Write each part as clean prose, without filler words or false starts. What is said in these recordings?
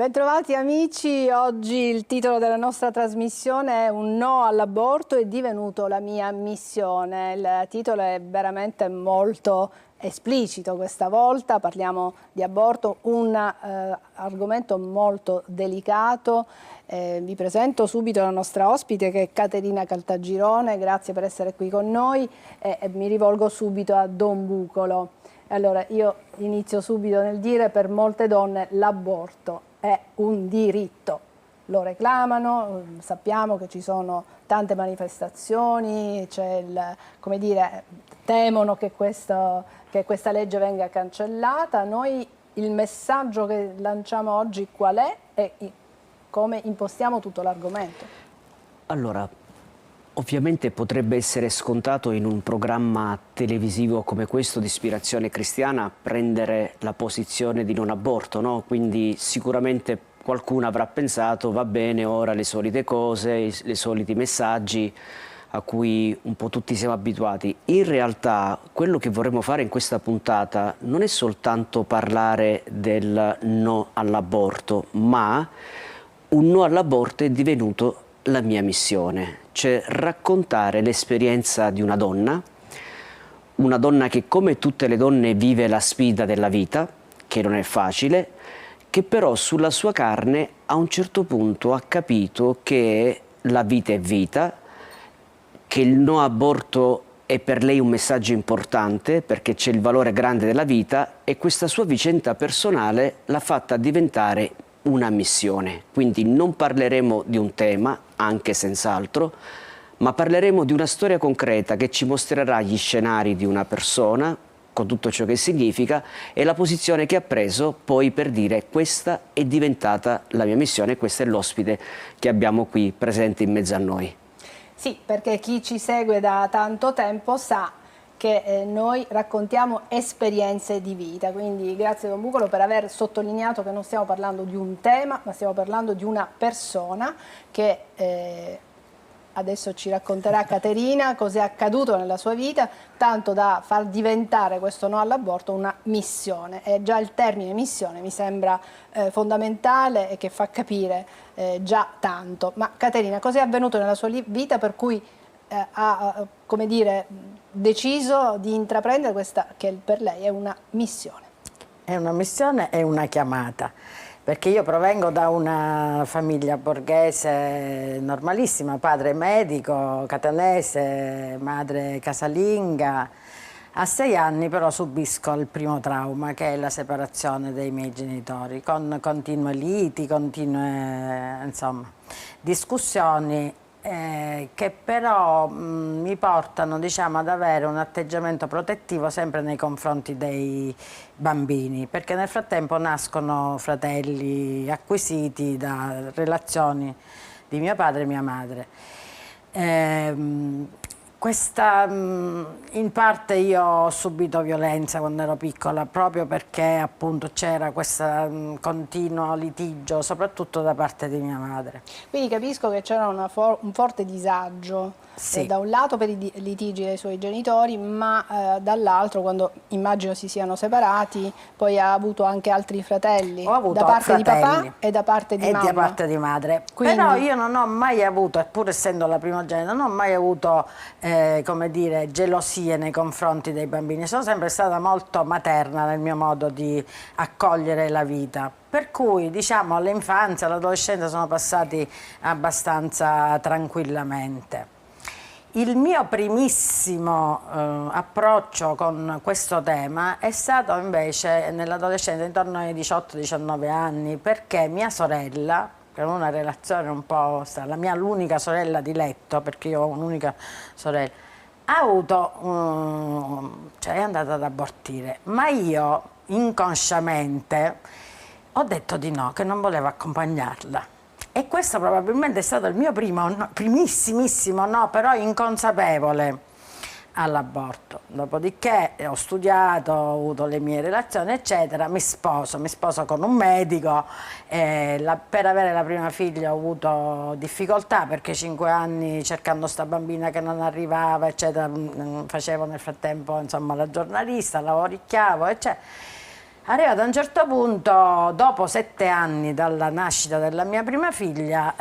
Bentrovati amici, oggi il titolo della nostra trasmissione è Un no all'aborto è divenuto la mia missione. Il titolo è veramente molto esplicito questa volta, parliamo di aborto, un argomento molto delicato. Vi presento subito la nostra ospite che è Caterina Caltagirone, grazie per essere qui con noi e mi rivolgo subito a Don Bucolo. Allora, io inizio subito nel dire per molte donne l'aborto è un diritto, lo reclamano, sappiamo che ci sono tante manifestazioni, come dire, temono che questa legge venga cancellata. Noi il messaggio che lanciamo oggi qual è e come impostiamo tutto l'argomento? Allora, ovviamente potrebbe essere scontato in un programma televisivo come questo di ispirazione cristiana prendere la posizione di non aborto, no? Quindi sicuramente qualcuno avrà pensato va bene ora le solite cose, i soliti messaggi a cui un po' tutti siamo abituati. In realtà quello che vorremmo fare in questa puntata non è soltanto parlare del no all'aborto, ma un no all'aborto è divenuto la mia missione, cioè raccontare l'esperienza di una donna che come tutte le donne vive la sfida della vita, che non è facile, che però sulla sua carne a un certo punto ha capito che la vita è vita, che il no aborto è per lei un messaggio importante perché c'è il valore grande della vita e questa sua vicenda personale l'ha fatta diventare una missione. Quindi non parleremo di un tema, anche senz'altro, ma parleremo di una storia concreta che ci mostrerà gli scenari di una persona, con tutto ciò che significa, e la posizione che ha preso poi per dire questa è diventata la mia missione, questo è l'ospite che abbiamo qui presente in mezzo a noi. Sì, perché chi ci segue da tanto tempo sa che noi raccontiamo esperienze di vita, quindi grazie Don Bucolo per aver sottolineato che non stiamo parlando di un tema, ma stiamo parlando di una persona che adesso ci racconterà Caterina cosa è accaduto nella sua vita, tanto da far diventare questo no all'aborto una missione. E già il termine missione mi sembra fondamentale e che fa capire già tanto. Ma Caterina, cosa è avvenuto nella sua vita per cui ha, come dire, deciso di intraprendere questa che per lei è una missione? È una missione e una chiamata, perché io provengo da una famiglia borghese normalissima, padre medico, catanese, madre casalinga. A 6 anni però subisco il primo trauma, che è la separazione dei miei genitori, con continue liti, continue, insomma, discussioni che però mi portano, diciamo, ad avere un atteggiamento protettivo sempre nei confronti dei bambini, perché nel frattempo nascono fratelli acquisiti da relazioni di mio padre e mia madre. In parte io ho subito violenza quando ero piccola, proprio perché appunto c'era questo continuo litigio, soprattutto da parte di mia madre. Quindi capisco che c'era un forte disagio, sì, da un lato per i litigi dei suoi genitori, ma dall'altro quando immagino si siano separati, poi ha avuto anche altri fratelli, ho avuto da parte fratelli, di papà e da parte di mamma. Da parte di madre. Quindi... Però io non ho mai avuto, pur essendo la primogenita, non ho mai avuto come dire, gelosie nei confronti dei bambini. Sono sempre stata molto materna nel mio modo di accogliere la vita. Per cui, diciamo, l'infanzia e l'adolescenza sono passati abbastanza tranquillamente. Il mio primissimo approccio con questo tema è stato invece nell'adolescenza, intorno ai 18-19 anni, perché mia sorella, per una relazione un po' strana, l'unica sorella di letto, perché io ho un'unica sorella, ha avuto, cioè è andata ad abortire, ma io inconsciamente ho detto di no, che non volevo accompagnarla. E questo probabilmente è stato il mio primissimissimo no, però inconsapevole all'aborto. Dopodiché ho studiato, ho avuto le mie relazioni, eccetera, mi sposo con un medico, per avere la prima figlia ho avuto difficoltà perché 5 anni cercando sta bambina che non arrivava, eccetera, facevo nel frattempo insomma la giornalista, lavoricchiavo, eccetera. Arrivato a un certo punto, dopo 7 anni dalla nascita della mia prima figlia,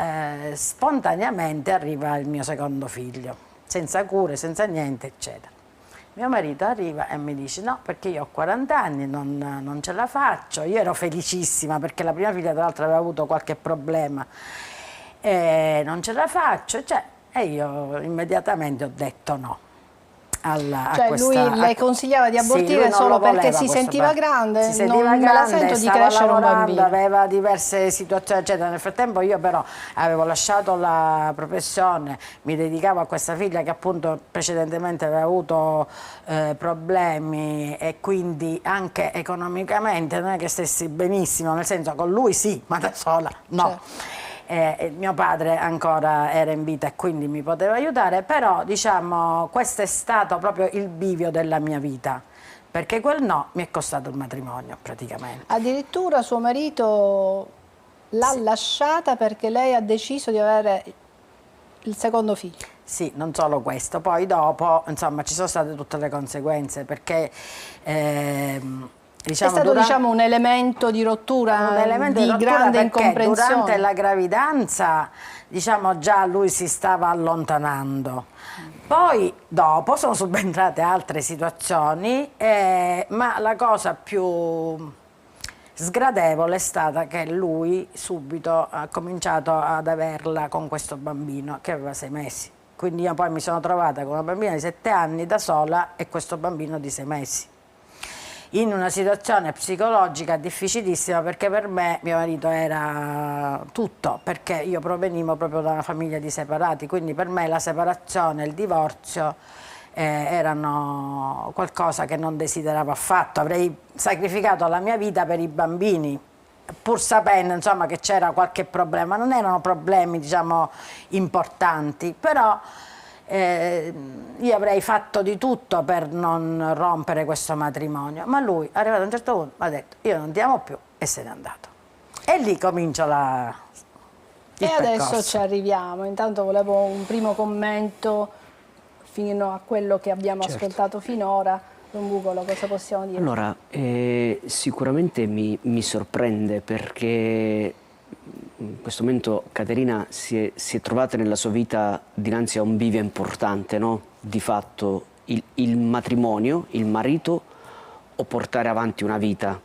spontaneamente arriva il mio secondo figlio, senza cure, senza niente, eccetera. Mio marito arriva e mi dice no, perché io ho 40 anni, non ce la faccio. Io ero felicissima perché la prima figlia tra l'altro aveva avuto qualche problema. Non ce la faccio, cioè, e io immediatamente ho detto no. Cioè lui le consigliava di abortire sì, solo perché si sentiva grande, non me la sento di crescere un bambino. Aveva diverse situazioni eccetera. Nel frattempo io però avevo lasciato la professione, mi dedicavo a questa figlia che appunto precedentemente aveva avuto problemi e quindi anche economicamente non è che stessi benissimo, nel senso con lui sì, ma da sola no. Certo. Mio padre ancora era in vita e quindi mi poteva aiutare, però diciamo questo è stato proprio il bivio della mia vita, perché quel no mi è costato il matrimonio praticamente. Addirittura suo marito l'ha lasciata perché lei ha deciso di avere il secondo figlio. Sì, non solo questo, poi dopo insomma ci sono state tutte le conseguenze perché... Diciamo, è stato un elemento di rottura, di grande incomprensione. Durante la gravidanza diciamo, già lui si stava allontanando. Poi dopo sono subentrate altre situazioni, ma la cosa più sgradevole è stata che lui subito ha cominciato ad averla con questo bambino che aveva 6 mesi. Quindi io poi mi sono trovata con una bambina di 7 anni da sola e questo bambino di 6 mesi. In una situazione psicologica difficilissima perché per me mio marito era tutto, perché io provenivo proprio da una famiglia di separati, quindi per me la separazione e il divorzio erano qualcosa che non desideravo affatto, avrei sacrificato la mia vita per i bambini, pur sapendo insomma, che c'era qualche problema, non erano problemi diciamo, importanti, però io avrei fatto di tutto per non rompere questo matrimonio, ma lui, arrivato a un certo punto, mi ha detto io non ti amo più e se n'è andato. E lì comincia il percorso. Adesso ci arriviamo, intanto volevo un primo commento fino a quello che abbiamo ascoltato finora. Don Bugolo, cosa possiamo dire? Allora, sicuramente mi sorprende perché in questo momento Caterina si è trovata nella sua vita dinanzi a un bivio importante, no? Di fatto il matrimonio, il marito o portare avanti una vita,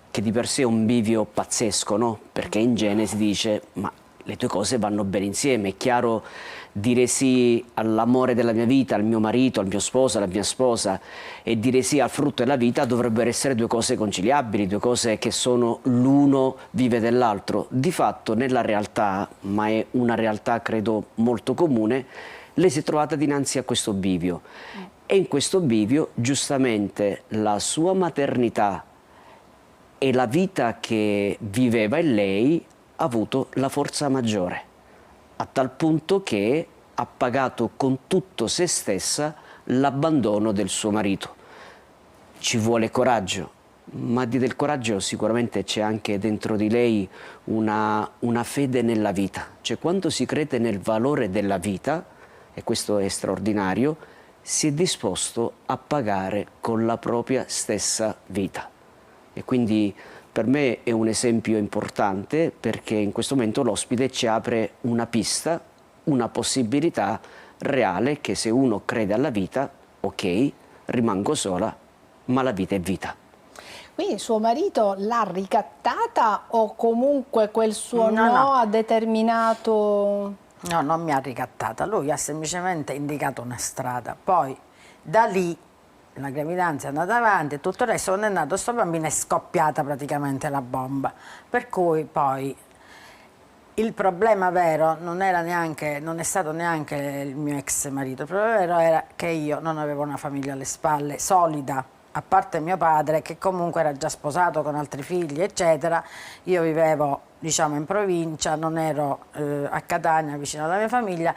che di per sé è un bivio pazzesco, no? Perché in Genesi dice ma le due cose vanno bene insieme, è chiaro dire sì all'amore della mia vita, al mio marito, al mio sposo, alla mia sposa e dire sì al frutto della vita dovrebbero essere due cose conciliabili, due cose che sono l'uno vive dell'altro. Di fatto nella realtà, ma è una realtà credo molto comune, lei si è trovata dinanzi a questo bivio e in questo bivio giustamente la sua maternità e la vita che viveva in lei ha avuto la forza maggiore, a tal punto che ha pagato con tutto se stessa l'abbandono del suo marito. Ci vuole coraggio, ma del coraggio sicuramente c'è anche dentro di lei una fede nella vita. Cioè quando si crede nel valore della vita, e questo è straordinario, si è disposto a pagare con la propria stessa vita. E quindi per me è un esempio importante perché in questo momento l'ospite ci apre una pista, una possibilità reale che se uno crede alla vita, ok, rimango sola, ma la vita è vita. Quindi suo marito l'ha ricattata o comunque quel suo no ha determinato... No, non mi ha ricattata, lui ha semplicemente indicato una strada, poi da lì la gravidanza è andata avanti e tutto il resto, quando è nato questo bambino è scoppiata praticamente la bomba, per cui poi il problema vero non è stato neanche il mio ex marito, il problema vero era che io non avevo una famiglia alle spalle solida, a parte mio padre che comunque era già sposato con altri figli eccetera. Io vivevo diciamo in provincia, non ero a Catania vicino alla mia famiglia,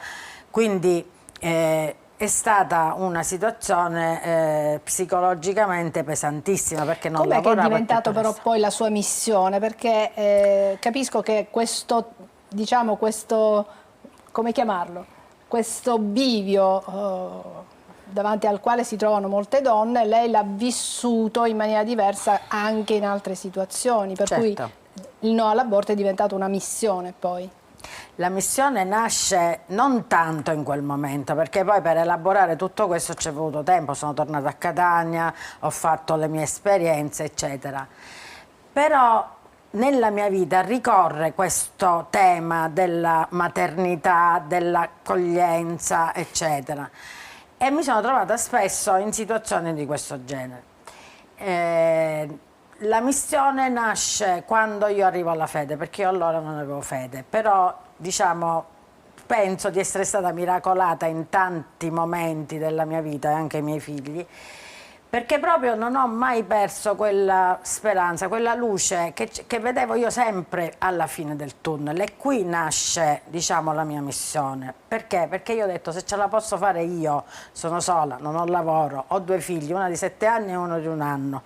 quindi è stata una situazione psicologicamente pesantissima perché non lavoravo. Com'è che è diventato però poi la sua missione? Perché capisco che questo, diciamo, come chiamarlo? Questo bivio davanti al quale si trovano molte donne, lei l'ha vissuto in maniera diversa anche in altre situazioni, per cui il no all'aborto è diventato una missione poi. La missione nasce non tanto in quel momento, perché poi per elaborare tutto questo ci è voluto tempo, sono tornata a Catania, ho fatto le mie esperienze, eccetera. Però nella mia vita ricorre questo tema della maternità, dell'accoglienza, eccetera. E mi sono trovata spesso in situazioni di questo genere. La missione nasce quando io arrivo alla fede, perché io allora non avevo fede, però diciamo penso di essere stata miracolata in tanti momenti della mia vita e anche i miei figli, perché proprio non ho mai perso quella speranza, quella luce che vedevo io sempre alla fine del tunnel, e qui nasce, diciamo, la mia missione. Perché? Perché io ho detto, se ce la posso fare io, sono sola, non ho lavoro, ho 2 figli, una di 7 anni e uno di 1 anno,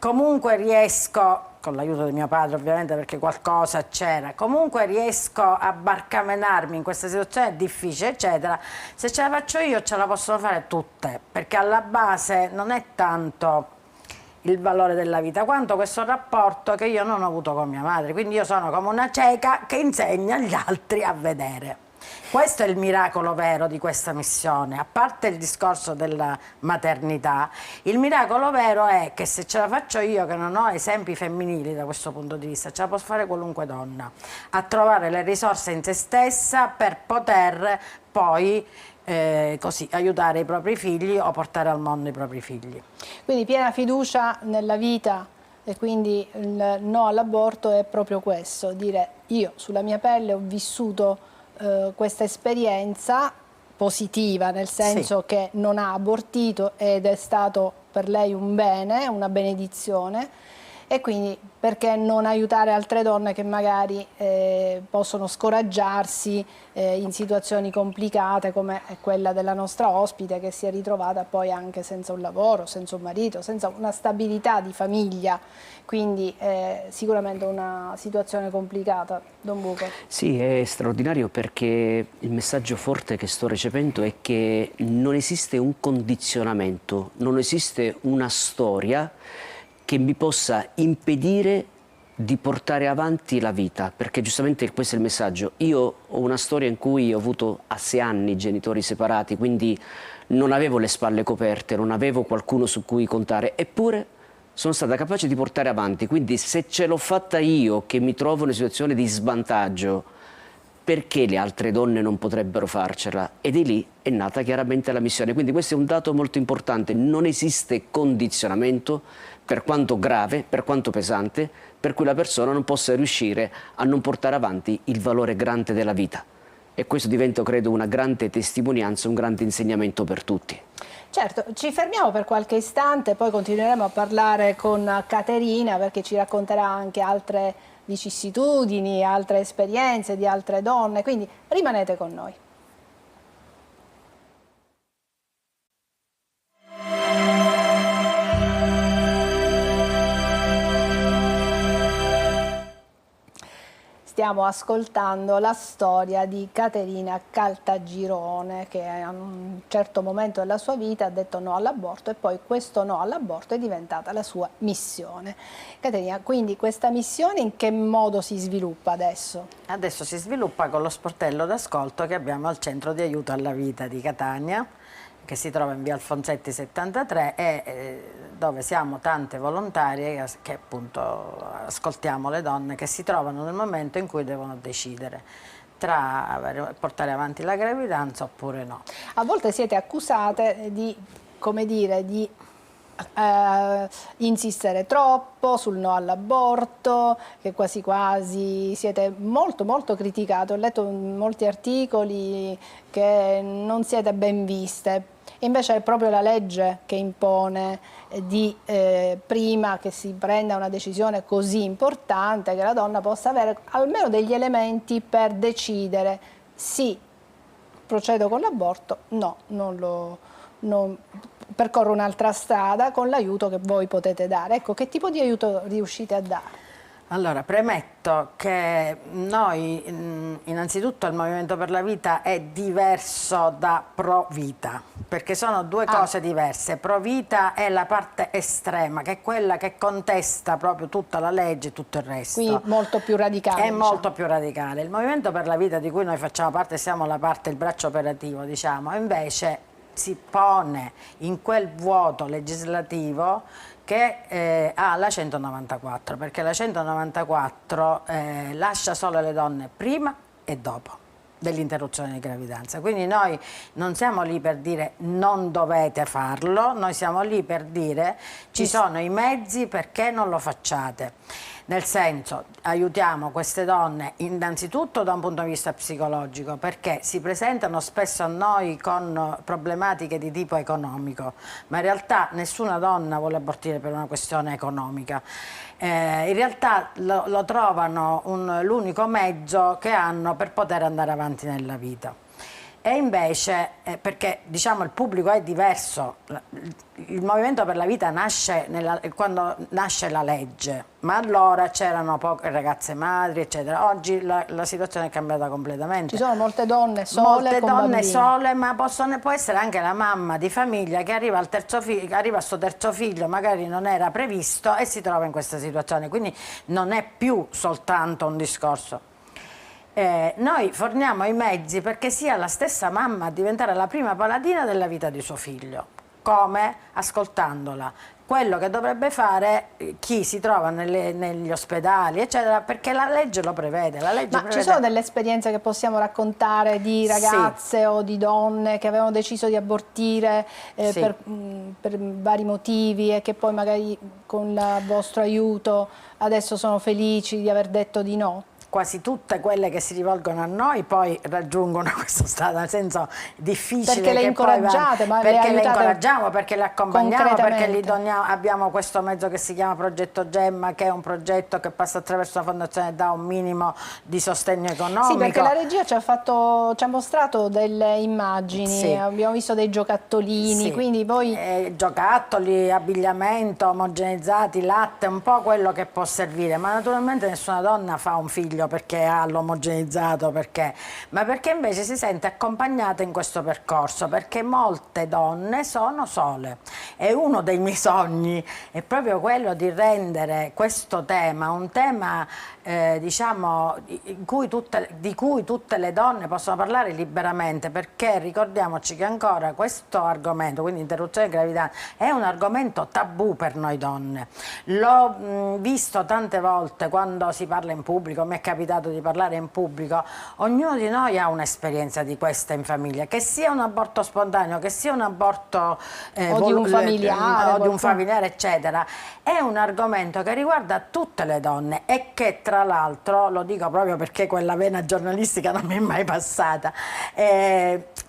comunque riesco, con l'aiuto di mio padre ovviamente perché qualcosa c'era, comunque riesco a barcamenarmi in questa situazione difficile, eccetera. Se ce la faccio io, ce la possono fare tutte, perché alla base non è tanto il valore della vita quanto questo rapporto che io non ho avuto con mia madre, quindi io sono come una cieca che insegna agli altri a vedere. Questo è il miracolo vero di questa missione, a parte il discorso della maternità. Il miracolo vero è che se ce la faccio io, che non ho esempi femminili da questo punto di vista, ce la può fare qualunque donna, a trovare le risorse in se stessa per poter poi così aiutare i propri figli o portare al mondo i propri figli. Quindi piena fiducia nella vita, e quindi il no all'aborto è proprio questo, dire io sulla mia pelle ho vissuto questa esperienza positiva, nel senso che non ha abortito ed è stato per lei un bene, una benedizione, e quindi perché non aiutare altre donne che magari possono scoraggiarsi in situazioni complicate come quella della nostra ospite, che si è ritrovata poi anche senza un lavoro, senza un marito, senza una stabilità di famiglia, quindi sicuramente una situazione complicata. Don Bucco. Sì, è straordinario, perché il messaggio forte che sto recependo è che non esiste un condizionamento, non esiste una storia che mi possa impedire di portare avanti la vita, perché giustamente questo è il messaggio. Io ho una storia in cui ho avuto a 6 anni genitori separati, quindi non avevo le spalle coperte, non avevo qualcuno su cui contare, eppure sono stata capace di portare avanti. Quindi se ce l'ho fatta io, che mi trovo in una situazione di svantaggio, perché le altre donne non potrebbero farcela? E di lì è nata chiaramente la missione. Quindi questo è un dato molto importante: non esiste condizionamento, per quanto grave, per quanto pesante, per cui la persona non possa riuscire a non portare avanti il valore grande della vita. E questo diventa, credo, una grande testimonianza, un grande insegnamento per tutti. Certo, ci fermiamo per qualche istante, poi continueremo a parlare con Caterina, perché ci racconterà anche altre vicissitudini, altre esperienze di altre donne, quindi rimanete con noi. Stiamo ascoltando la storia di Caterina Caltagirone, che a un certo momento della sua vita ha detto no all'aborto, e poi questo no all'aborto è diventata la sua missione. Caterina, quindi questa missione in che modo si sviluppa adesso? Adesso si sviluppa con lo sportello d'ascolto che abbiamo al Centro di Aiuto alla Vita di Catania, che si trova in via Alfonsetti 73, e dove siamo tante volontarie che appunto ascoltiamo le donne che si trovano nel momento in cui devono decidere tra portare avanti la gravidanza oppure no. A volte siete accusate di, come dire, di insistere troppo sul no all'aborto, che quasi quasi siete molto criticate. Ho letto molti articoli che non siete ben viste. Invece è proprio la legge che impone di prima che si prenda una decisione così importante, che la donna possa avere almeno degli elementi per decidere sì, procedo con l'aborto, no, non percorro un'altra strada con l'aiuto che voi potete dare. Ecco, che tipo di aiuto riuscite a dare? Allora, premetto che noi, innanzitutto il Movimento per la Vita è diverso da Pro Vita, perché sono due cose diverse. Pro Vita è la parte estrema, che è quella che contesta proprio tutta la legge e tutto il resto. Quindi molto più radicale. È molto più radicale. Il Movimento per la Vita, di cui noi facciamo parte, siamo la parte, il braccio operativo, diciamo, invece si pone in quel vuoto legislativo che ha la 194, perché la 194 lascia solo le donne prima e dopo dell'interruzione di gravidanza. Quindi noi non siamo lì per dire non dovete farlo, noi siamo lì per dire ci sono i mezzi perché non lo facciate. Nel senso, aiutiamo queste donne innanzitutto da un punto di vista psicologico, perché si presentano spesso a noi con problematiche di tipo economico, ma in realtà nessuna donna vuole abortire per una questione economica. In realtà lo trovano l'unico mezzo che hanno per poter andare avanti nella vita. E invece, perché diciamo il pubblico è diverso, il Movimento per la Vita nasce quando nasce la legge, ma allora c'erano poche ragazze madri, eccetera. Oggi la situazione è cambiata completamente. Ci sono molte donne sole, molte con donne bambini. sole, ma può essere anche la mamma di famiglia che arriva al terzo figlio, arriva a suo terzo figlio, magari non era previsto e si trova in questa situazione. Quindi non è più soltanto un discorso. Noi forniamo i mezzi perché sia la stessa mamma a diventare la prima paladina della vita di suo figlio. Come? Ascoltandola. Quello che dovrebbe fare chi si trova negli ospedali, eccetera, perché la legge lo prevede. La legge prevede... ci sono delle esperienze che possiamo raccontare di ragazze o di donne che avevano deciso di abortire per vari motivi e che poi magari con il vostro aiuto adesso sono felici di aver detto di no? Quasi tutte quelle che si rivolgono a noi poi raggiungono questo stato, nel senso difficile. Perché le incoraggiate, ma perché le aiutate incoraggiamo, perché le accompagniamo, perché gli doniamo, abbiamo questo mezzo che si chiama Progetto Gemma, che è un progetto che passa attraverso la fondazione e dà un minimo di sostegno economico. Sì, perché la regia ci ha mostrato delle immagini, abbiamo visto dei giocattolini, quindi poi... giocattoli, abbigliamento, omogenizzati, latte, un po' quello che può servire, ma naturalmente nessuna donna fa un figlio perché ha l'omogenizzato, ma perché invece si sente accompagnata in questo percorso, perché molte donne sono sole e uno dei miei sogni è proprio quello di rendere questo tema un tema diciamo di cui tutte le donne possono parlare liberamente, perché ricordiamoci che ancora questo argomento, quindi interruzione di gravidanza, è un argomento tabù per noi donne. L'ho visto tante volte quando si parla in pubblico, mi è capitato di parlare in pubblico, ognuno di noi ha un'esperienza di questa in famiglia, che sia un aborto spontaneo, che sia un aborto o di un familiare, o di un familiare, eccetera. È un argomento che riguarda tutte le donne e che tra l'altro, lo dico proprio perché quella vena giornalistica non mi è mai passata,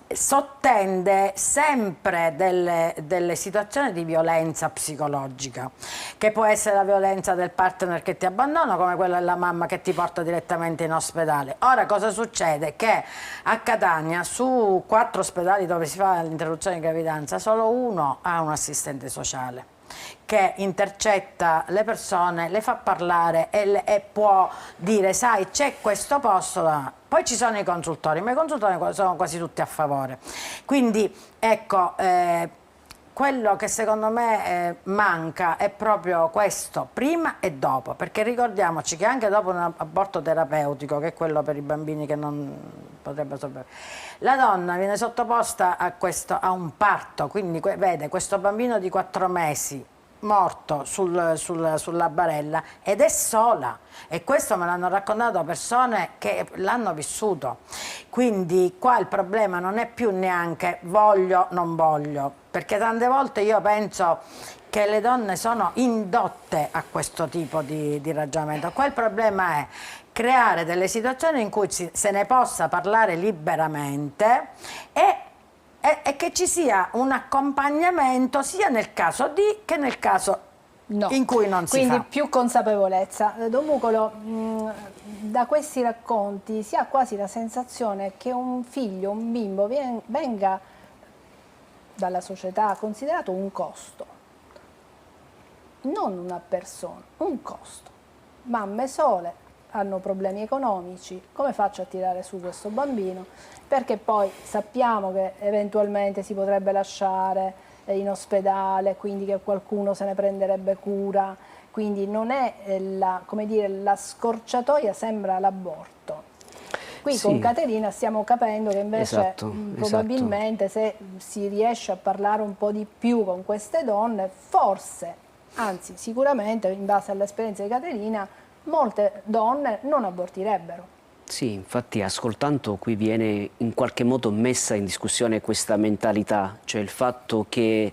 sottende sempre delle situazioni di violenza psicologica, che può essere la violenza del partner che ti abbandona, come quella della mamma che ti porta direttamente in ospedale. Ora cosa succede? Che a Catania su 4 ospedali dove si fa l'interruzione di gravidanza solo uno ha un assistente sociale che intercetta le persone, le fa parlare e può dire sai c'è questo posto là. Poi ci sono i consultori, ma i consultori sono quasi tutti a favore. Quindi ecco, quello che secondo me manca è proprio questo, prima e dopo, perché ricordiamoci che anche dopo un aborto terapeutico, che è quello per i bambini che non potrebbero sopravvivere, la donna viene sottoposta a un parto, quindi vede questo bambino di 4 mesi morto sulla barella ed è sola, e questo me l'hanno raccontato persone che l'hanno vissuto. Quindi qua il problema non è più neanche voglio non voglio, perché tante volte io penso che le donne sono indotte a questo tipo di ragionamento. Qua il problema è creare delle situazioni in cui se ne possa parlare liberamente e che ci sia un accompagnamento sia nel caso di che nel caso in cui non si fa. Quindi più consapevolezza. Don Bucolo, da questi racconti si ha quasi la sensazione che un figlio, un bimbo venga dalla società considerato un costo, non una persona, un costo. mamme sole, hanno problemi economici, come faccio a tirare su questo bambino? Perché poi sappiamo che eventualmente si potrebbe lasciare in ospedale, quindi che qualcuno se ne prenderebbe cura, quindi non è come dire, la scorciatoia sembra l'aborto. Qui Sì. con Caterina stiamo capendo che invece Esatto, probabilmente se si riesce a parlare un po' di più con queste donne, forse, anzi sicuramente in base all'esperienza di Caterina, molte donne non abortirebbero. Sì, infatti ascoltando qui viene in qualche modo messa in discussione questa mentalità, cioè il fatto che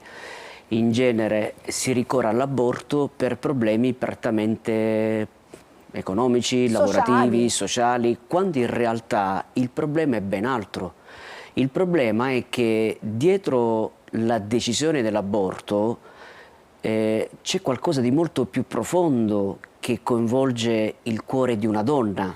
in genere si ricorre all'aborto per problemi prettamente economici, lavorativi, sociali, quando in realtà il problema è ben altro. Il problema è che dietro la decisione dell'aborto c'è qualcosa di molto più profondo che coinvolge il cuore di una donna.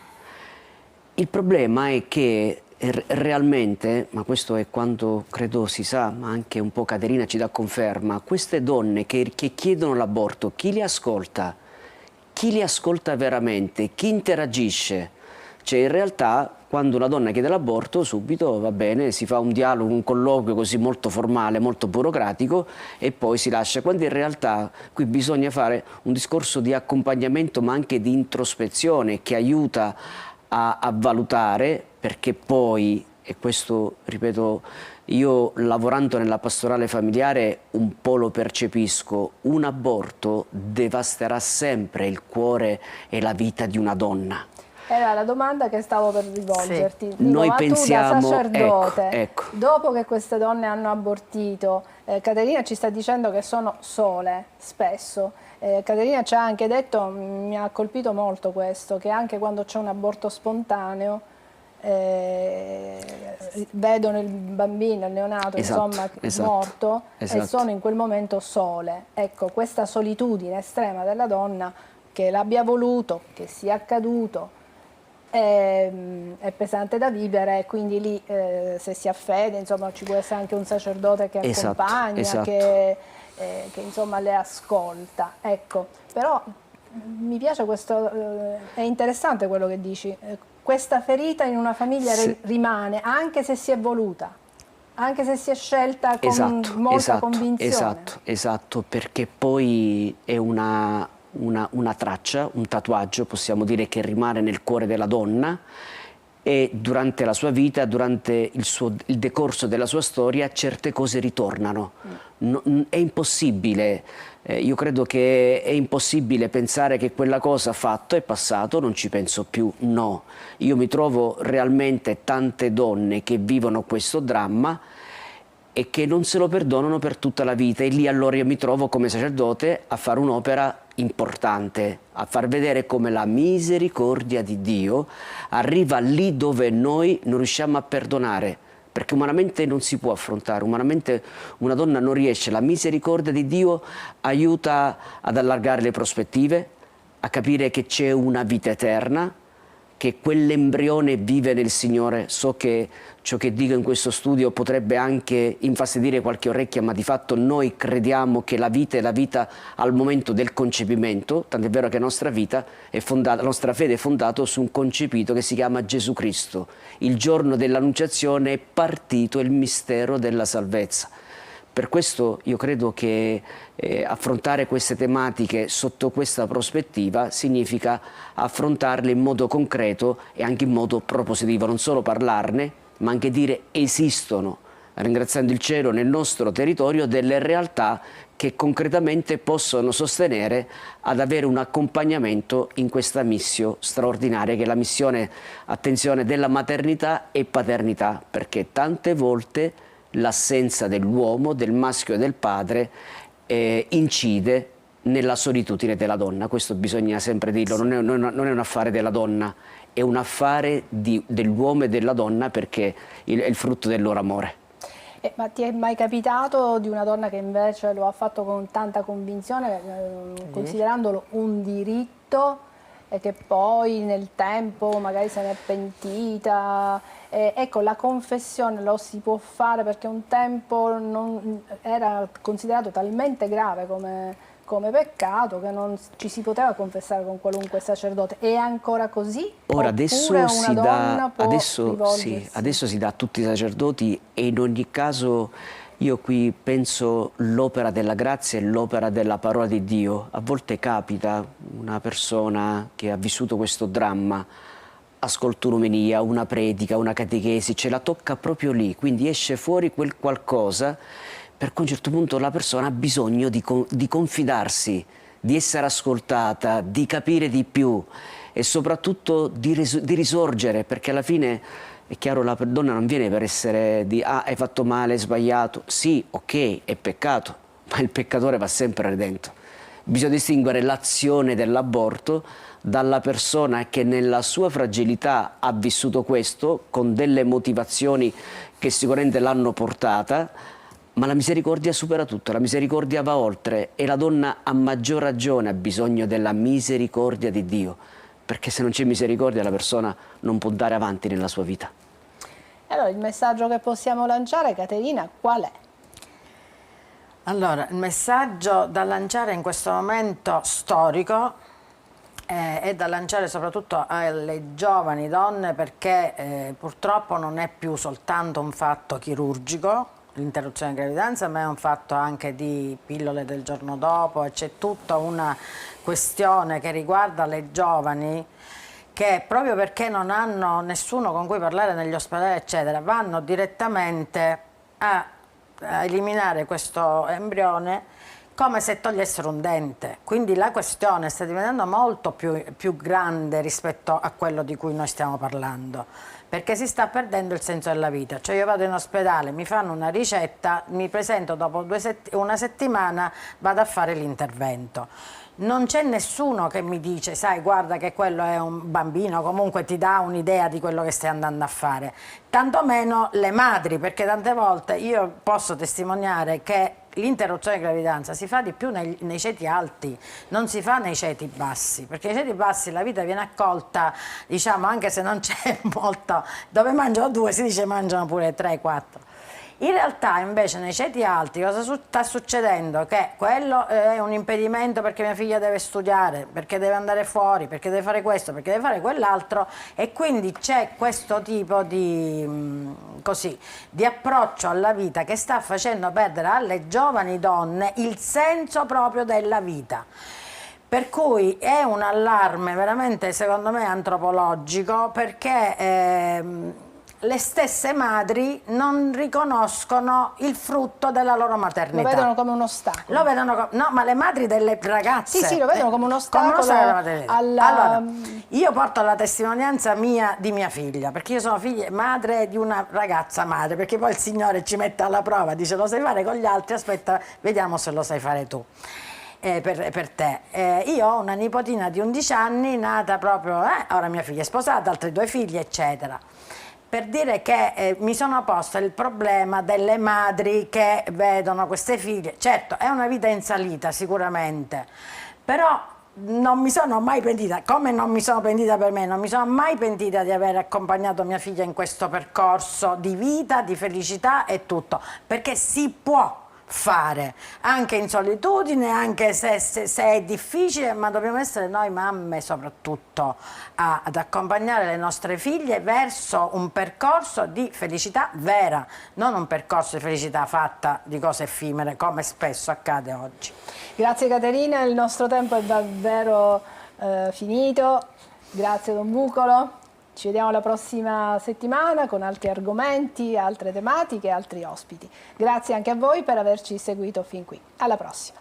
Il problema è che realmente, ma questo è quanto credo si sa, ma anche un po' Caterina ci dà conferma, queste donne che chiedono l'aborto, chi li ascolta? Chi li ascolta veramente? Chi interagisce? Cioè in realtà quando una donna chiede l'aborto subito va bene, si fa un dialogo, un colloquio così molto formale, molto burocratico e poi si lascia, quando in realtà qui bisogna fare un discorso di accompagnamento ma anche di introspezione che aiuta a valutare, perché poi, e questo ripeto, io lavorando nella pastorale familiare un po' lo percepisco, un aborto devasterà sempre il cuore e la vita di una donna. Era la domanda che stavo per rivolgerti. Sì. Dico, Noi ma pensiamo, tu da sacerdote, ecco. dopo che queste donne hanno abortito, Caterina ci sta dicendo che sono sole spesso. Caterina ci ha anche detto, mi ha colpito molto questo, che anche quando c'è un aborto spontaneo vedono il bambino, il neonato, insomma, morto e sono in quel momento sole. Ecco, questa solitudine estrema della donna, che l'abbia voluto, che sia accaduto, è pesante da vivere, quindi lì se si ha fede, insomma, ci può essere anche un sacerdote che accompagna, che insomma le ascolta. Ecco, però mi piace questo, è interessante quello che dici, questa ferita in una famiglia rimane, anche se si è voluta, anche se si è scelta con molta convinzione. Esatto, perché poi è una traccia, un tatuaggio, possiamo dire, che rimane nel cuore della donna e durante la sua vita, durante il decorso della sua storia, certe cose ritornano. È impossibile, io credo che è impossibile pensare che quella cosa fatto è passato, non ci penso più, no. Io mi trovo realmente tante donne che vivono questo dramma e che non se lo perdonano per tutta la vita, e lì allora io mi trovo come sacerdote a fare un'opera importante, a far vedere come la misericordia di Dio arriva lì dove noi non riusciamo a perdonare, perché umanamente non si può affrontare, umanamente una donna non riesce. La misericordia di Dio aiuta ad allargare le prospettive, a capire che c'è una vita eterna, che quell'embrione vive nel Signore. So che ciò che dico in questo studio potrebbe anche infastidire qualche orecchia, ma di fatto noi crediamo che la vita è la vita al momento del concepimento, tant'è vero che la nostra vita è fondata, la nostra fede è fondata su un concepito che si chiama Gesù Cristo. Il giorno dell'Annunciazione è partito il mistero della salvezza. Per questo io credo che affrontare queste tematiche sotto questa prospettiva significa affrontarle in modo concreto e anche in modo propositivo, non solo parlarne, ma anche dire esistono, ringraziando il cielo, nel nostro territorio delle realtà che concretamente possono sostenere ad avere un accompagnamento in questa missione straordinaria che è la missione, attenzione, della maternità e paternità, perché tante volte l'assenza dell'uomo, del maschio e del padre incide nella solitudine della donna. Questo bisogna sempre dirlo, non è un affare della donna, è un affare dell'uomo e della donna, perché è il frutto del loro amore. Ma ti è mai capitato di una donna che invece lo ha fatto con tanta convinzione, considerandolo un diritto, e che poi nel tempo magari se n'è pentita? Ecco, la confessione lo si può fare perché un tempo non era considerato talmente grave come come peccato, che non ci si poteva confessare con qualunque sacerdote. È ancora così? Ora Oppure una donna può rivolgersi? adesso si dà a tutti i sacerdoti, e in ogni caso io qui penso l'opera della grazia e l'opera della parola di Dio. A volte capita una persona che ha vissuto questo dramma, ascolta un'omelia, una predica, una catechesi, ce la tocca proprio lì, quindi esce fuori quel qualcosa, per cui a un certo punto la persona ha bisogno di confidarsi, di essere ascoltata, di capire di più e soprattutto di risorgere, perché alla fine è chiaro, la donna non viene per essere di hai fatto male, hai sbagliato. Sì, ok, è peccato, ma il peccatore va sempre redento. Bisogna distinguere l'azione dell'aborto dalla persona che nella sua fragilità ha vissuto questo con delle motivazioni che sicuramente l'hanno portata, ma la misericordia supera tutto, la misericordia va oltre, e la donna a maggior ragione ha bisogno della misericordia di Dio, perché se non c'è misericordia la persona non può andare avanti nella sua vita. Allora, il messaggio che possiamo lanciare, Caterina, qual è? Allora, il messaggio da lanciare in questo momento storico è da lanciare soprattutto alle giovani donne, perché purtroppo non è più soltanto un fatto chirurgico, l'interruzione di gravidanza, ma è un fatto anche di pillole del giorno dopo, e c'è tutta una questione che riguarda le giovani che, proprio perché non hanno nessuno con cui parlare negli ospedali eccetera, vanno direttamente a eliminare questo embrione come se togliessero un dente. Quindi la questione sta diventando molto più grande rispetto a quello di cui noi stiamo parlando, perché si sta perdendo il senso della vita. Cioè io vado in ospedale, mi fanno una ricetta, mi presento dopo una settimana, vado a fare l'intervento. Non c'è nessuno che mi dice, sai, guarda che quello è un bambino, comunque ti dà un'idea di quello che stai andando a fare. Tantomeno le madri, perché tante volte io posso testimoniare che l'interruzione di gravidanza si fa di più nei ceti alti, non si fa nei ceti bassi, perché nei ceti bassi la vita viene accolta, diciamo, anche se non c'è molto, dove mangiano 2 si dice mangiano pure 3, 4. In realtà invece nei ceti alti cosa sta succedendo? Che quello è un impedimento perché mia figlia deve studiare, perché deve andare fuori, perché deve fare questo, perché deve fare quell'altro, e quindi c'è questo tipo di approccio alla vita che sta facendo perdere alle giovani donne il senso proprio della vita. Per cui è un allarme veramente, secondo me, antropologico, perché le stesse madri non riconoscono il frutto della loro maternità. Lo vedono come un ostacolo. Lo vedono no, ma le madri delle ragazze. Sì, lo vedono come un ostacolo Allora, io porto la testimonianza mia di mia figlia, perché io sono madre di una ragazza madre, perché poi il Signore ci mette alla prova, dice lo sai fare con gli altri, aspetta, vediamo se lo sai fare tu. Per te. Io ho una nipotina di 11 anni, nata proprio, ora mia figlia è sposata, altri 2 figli, eccetera. Per dire che mi sono posta il problema delle madri che vedono queste figlie. Certo, è una vita in salita sicuramente, però non mi sono mai pentita, come non mi sono pentita per me, non mi sono mai pentita di aver accompagnato mia figlia in questo percorso di vita, di felicità e tutto, perché si può fare, anche in solitudine, anche se è difficile, ma dobbiamo essere noi mamme soprattutto ad accompagnare le nostre figlie verso un percorso di felicità vera, non un percorso di felicità fatta di cose effimere, come spesso accade oggi. Grazie Caterina, il nostro tempo è davvero finito. Grazie Don Bucolo. Ci vediamo la prossima settimana con altri argomenti, altre tematiche e altri ospiti. Grazie anche a voi per averci seguito fin qui. Alla prossima.